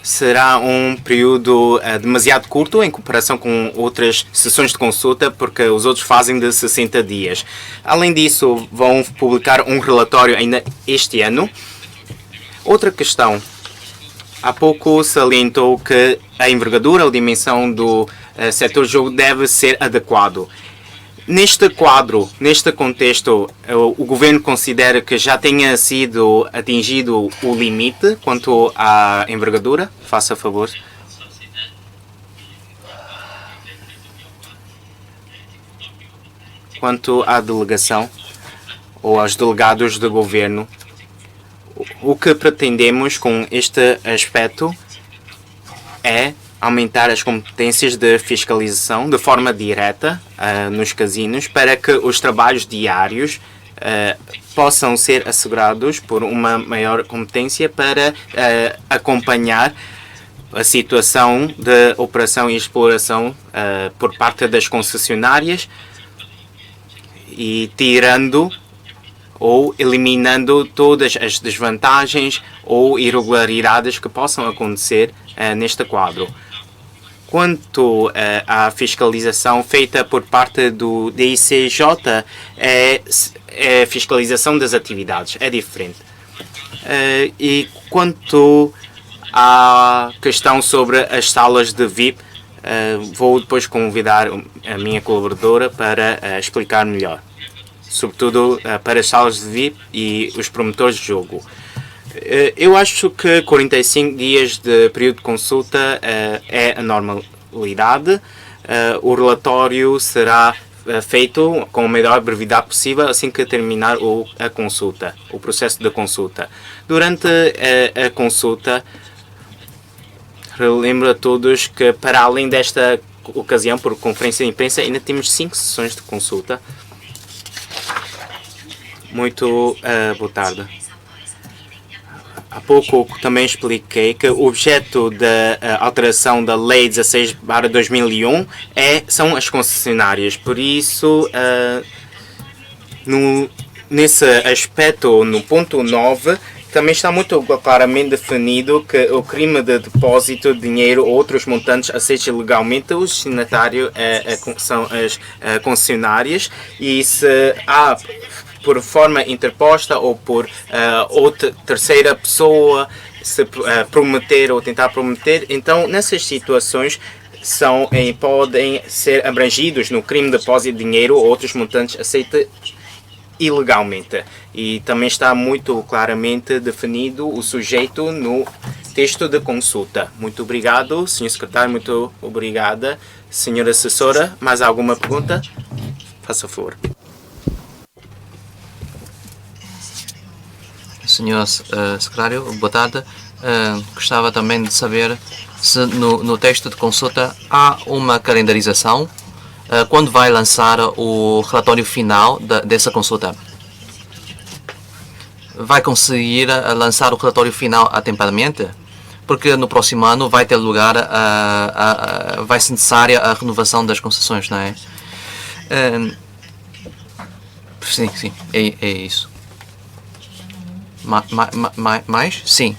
Será um período demasiado curto em comparação com outras sessões de consulta, porque os outros fazem de 60 dias. Além disso, vão publicar um relatório ainda este ano. Outra questão. Há pouco salientou que a envergadura ou dimensão do setor de jogo deve ser adequado. Neste quadro, neste contexto, o governo considera que já tenha sido atingido o limite quanto à envergadura? Faça favor. Quanto à delegação ou aos delegados do governo, o que pretendemos com este aspecto é aumentar as competências de fiscalização de forma direta nos casinos para que os trabalhos diários possam ser assegurados por uma maior competência para acompanhar a situação de operação e exploração por parte das concessionárias e tirando ou eliminando todas as desvantagens ou irregularidades que possam acontecer neste quadro. Quanto à fiscalização feita por parte do DICJ, é fiscalização das atividades, é diferente. E quanto à questão sobre as salas de VIP, vou depois convidar a minha colaboradora para explicar melhor, sobretudo para as salas de VIP e os promotores de jogo. Eu acho que 45 dias de período de consulta é a normalidade. O relatório será feito com a maior brevidade possível assim que terminar a consulta, o processo de consulta. Durante a consulta, relembro a todos que, para além desta ocasião, por conferência de imprensa, ainda temos 5 sessões de consulta. Muito boa tarde. Há pouco também expliquei que o objeto da alteração da Lei 16/2001 são as concessionárias. Por isso, nesse aspecto, no ponto 9, também está muito claramente definido que o crime de depósito de dinheiro ou outros montantes aceitos ilegalmente, o destinatário são as concessionárias, e se há por forma interposta ou por outra terceira pessoa se prometer ou tentar prometer, então nessas situações podem ser abrangidos no crime de depósito de dinheiro ou outros montantes aceitos ilegalmente. E também está muito claramente definido o sujeito no texto de consulta. Muito obrigado, Sr. Secretário, muito obrigada. Senhora Assessora, mais alguma pergunta? Faça favor. Senhor Secretário, boa tarde. Gostava também de saber se no texto de consulta há uma calendarização. Quando vai lançar o relatório final dessa consulta? Vai conseguir lançar o relatório final atempadamente? Porque no próximo ano vai ter lugar, vai ser necessária a renovação das concessões, não é? Sim, é isso. Mais? Sim.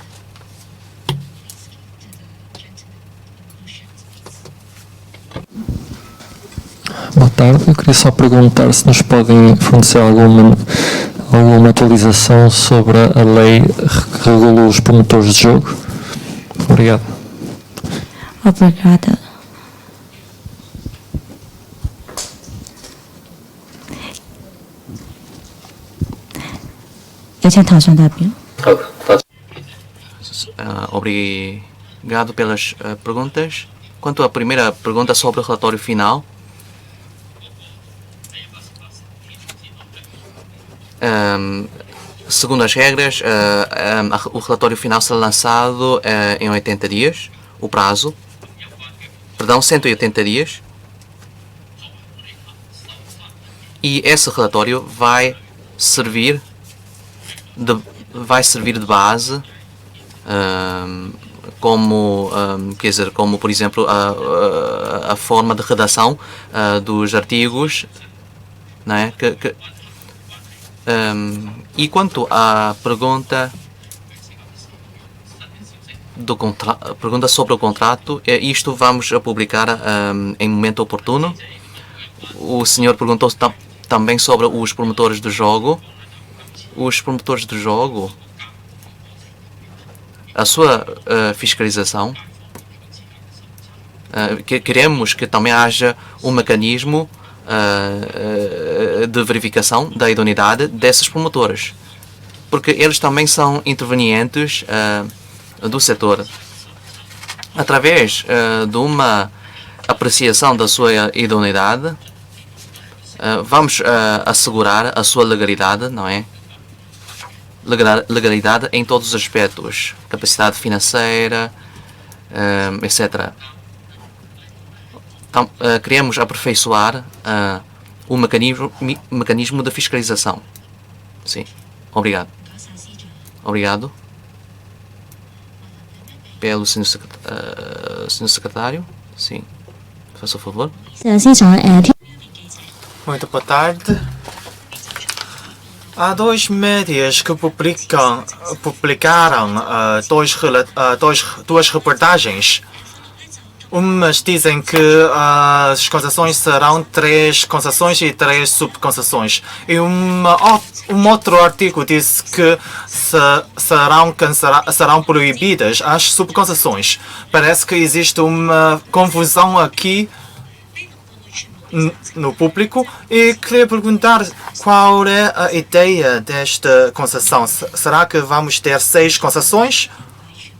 Boa tarde, eu queria só perguntar se nos podem fornecer alguma atualização sobre a lei que regula os promotores de jogo. Obrigado. Obrigada. Obrigado pelas perguntas. Quanto à primeira pergunta sobre o relatório final, segundo as regras, o relatório final será lançado em 80 dias, o prazo. Perdão, 180 dias. E esse relatório vai servir de base como por exemplo a forma de redação dos artigos, não é? E quanto à pergunta sobre o contrato, isto vamos a publicar em momento oportuno. O senhor perguntou também sobre os promotores de jogo. Os promotores de jogo, a sua fiscalização, queremos que também haja um mecanismo de verificação da idoneidade desses promotores, porque eles também são intervenientes do setor. Através de uma apreciação da sua idoneidade, vamos assegurar a sua legalidade, não é? Legalidade em todos os aspectos, capacidade financeira, etc. Então, queremos aperfeiçoar o mecanismo de fiscalização. Sim. Obrigado. Obrigado. Pelo senhor secretário. Sim. Faça o favor. Muito boa tarde. Há dois médias que publicaram duas reportagens. Umas dizem que as concessões serão 3 concessões e 3 subconcessões. E um outro artigo disse que serão proibidas as subconcessões. Parece que existe uma confusão aqui no público e queria perguntar qual é a ideia desta concessão. Será que vamos ter 6 concessões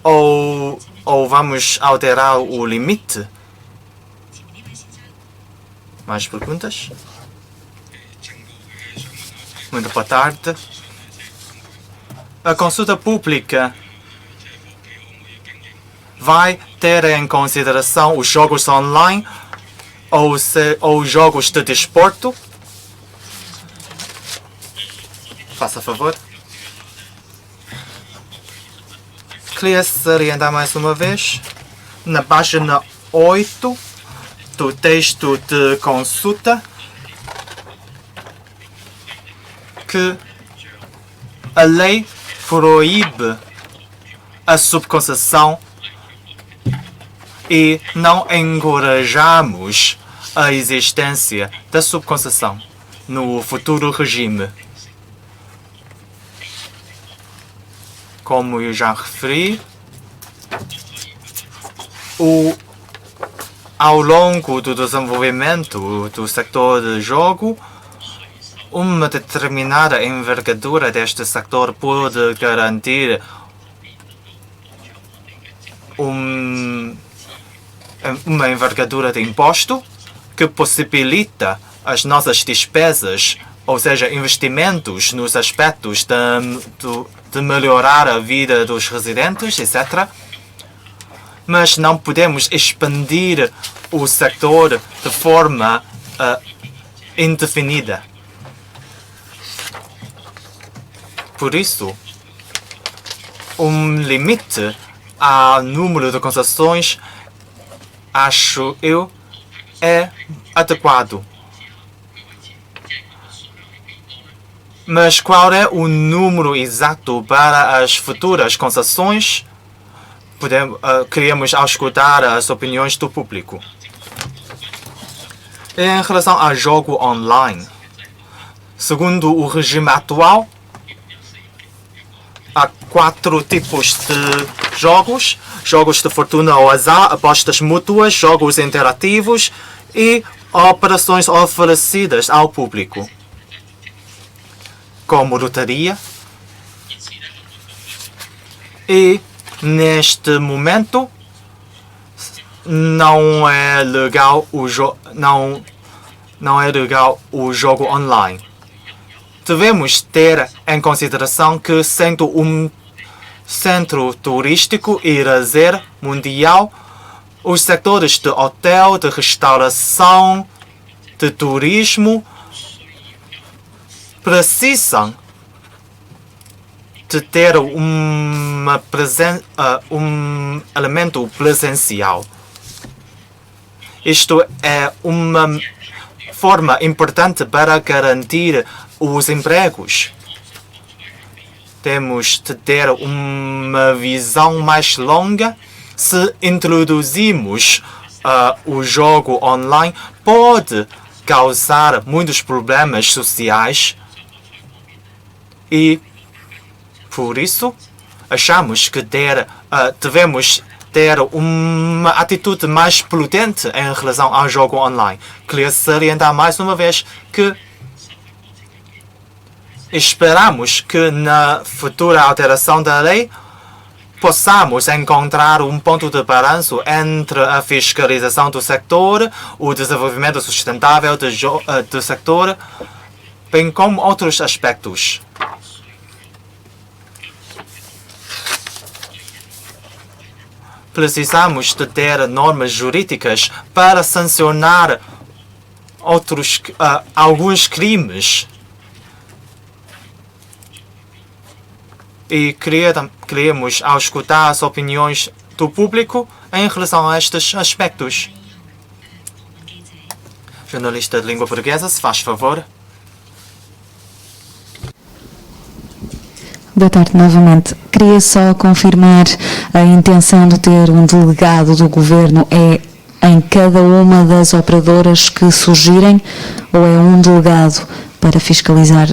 ou vamos alterar o limite? Mais perguntas? Muito boa tarde. A consulta pública vai ter em consideração os jogos online ou jogos de desporto? Faça favor. Queria salientar mais uma vez, na página 8 do texto de consulta, que a lei proíbe a subconcessão e não encorajamos a existência da subconcessão no futuro regime. Como eu já referi, ao longo do desenvolvimento do setor de jogo, uma determinada envergadura deste setor pode garantir uma envergadura de imposto que possibilita as nossas despesas ou seja, investimentos nos aspectos de melhorar a vida dos residentes, etc. Mas não podemos expandir o setor de forma indefinida. Por isso, um limite ao número de concessões, acho eu, é adequado. Mas qual é o número exato para as futuras concessões? Queremos escutar as opiniões do público. Em relação ao jogo online, segundo o regime atual, há 4 tipos de jogos: jogos de fortuna ou azar, apostas mútuas, jogos interativos e operações oferecidas ao público, como loteria. E neste momento não é legal o jogo online. Devemos ter em consideração que, sendo um centro turístico e lazer mundial, os setores de hotel, de restauração, de turismo precisam de ter um elemento presencial. Isto é uma forma importante para garantir os empregos. Temos de ter uma visão mais longa. Se introduzimos o jogo online, pode causar muitos problemas sociais e, por isso, achamos que devemos ter uma atitude mais prudente em relação ao jogo online. Queria salientar mais uma vez que esperamos que na futura alteração da lei possamos encontrar um ponto de balanço entre a fiscalização do setor, o desenvolvimento sustentável do setor, bem como outros aspectos. Precisamos de ter normas jurídicas para sancionar alguns crimes. E queremos escutar as opiniões do público em relação a estes aspectos. Jornalista de língua portuguesa, se faz favor. Boa tarde novamente. Queria só confirmar a intenção de ter um delegado do Governo em cada uma das operadoras que surgirem, ou é um delegado para fiscalizar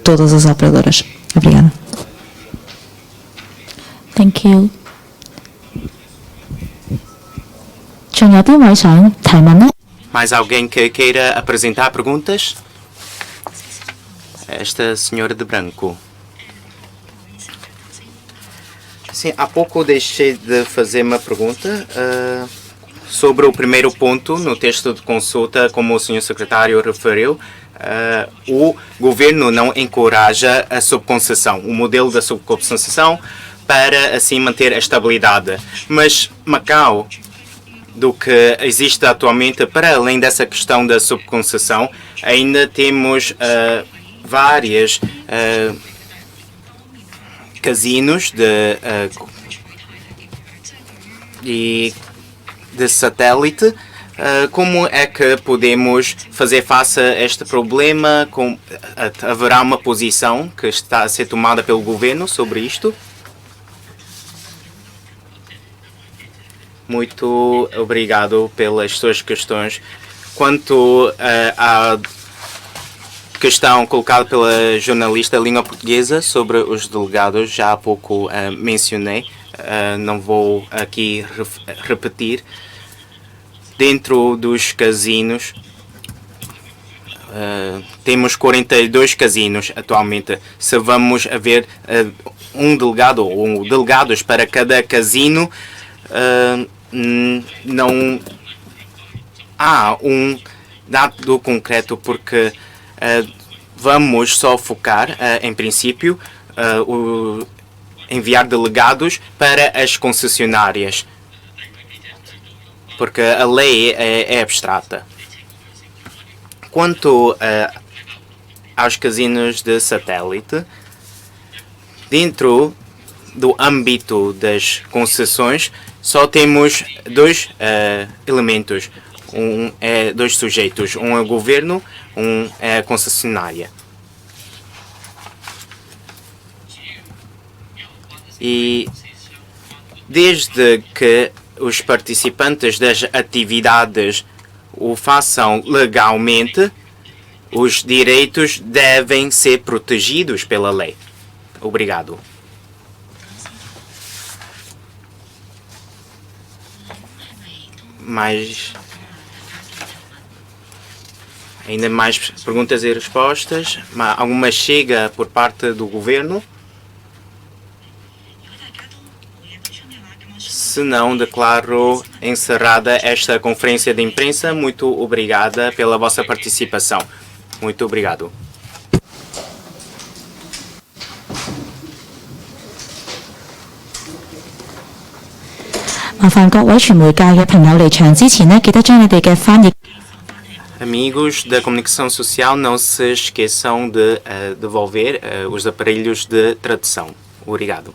todas as operadoras? Obrigada. Thank you. 仲有邊位想提問呢？ Mais alguém que queira apresentar perguntas? Esta senhora de branco. Sim, há pouco deixei de fazer uma pergunta sobre o primeiro ponto no texto de consulta, como o senhor secretário referiu. O governo não encoraja a subconcessão, o modelo da subconcessão, para assim manter a estabilidade. Mas Macau, do que existe atualmente, para além dessa questão da subconcessão, ainda temos várias casinos de satélite. Como é que podemos fazer face a este problema? Haverá uma posição que está a ser tomada pelo governo sobre isto? Muito obrigado pelas suas questões. Quanto à questão colocada pela jornalista de língua portuguesa sobre os delegados, já há pouco mencionei, não vou aqui repetir. Dentro dos casinos, temos 42 casinos atualmente. Se vamos haver um delegado ou delegados para cada casino, não há um dado concreto, porque vamos só focar, em princípio, enviar delegados para as concessionárias, porque a lei é abstrata. Quanto aos casinos de satélite, dentro do âmbito das concessões, só temos dois elementos, dois sujeitos, um é o governo, um é a concessionária. E desde que os participantes das atividades o façam legalmente, os direitos devem ser protegidos pela lei. Obrigado. Ainda mais perguntas e respostas? Alguma chega por parte do governo? Se não, declaro encerrada esta conferência de imprensa. Muito obrigada pela vossa participação. Muito obrigado. 麻煩各位傳媒界嘅朋友離場之前呢，記得將你哋嘅翻譯。 Amigos da comunicação social, não se esqueçam de devolver os aparelhos de tradução. Obrigado.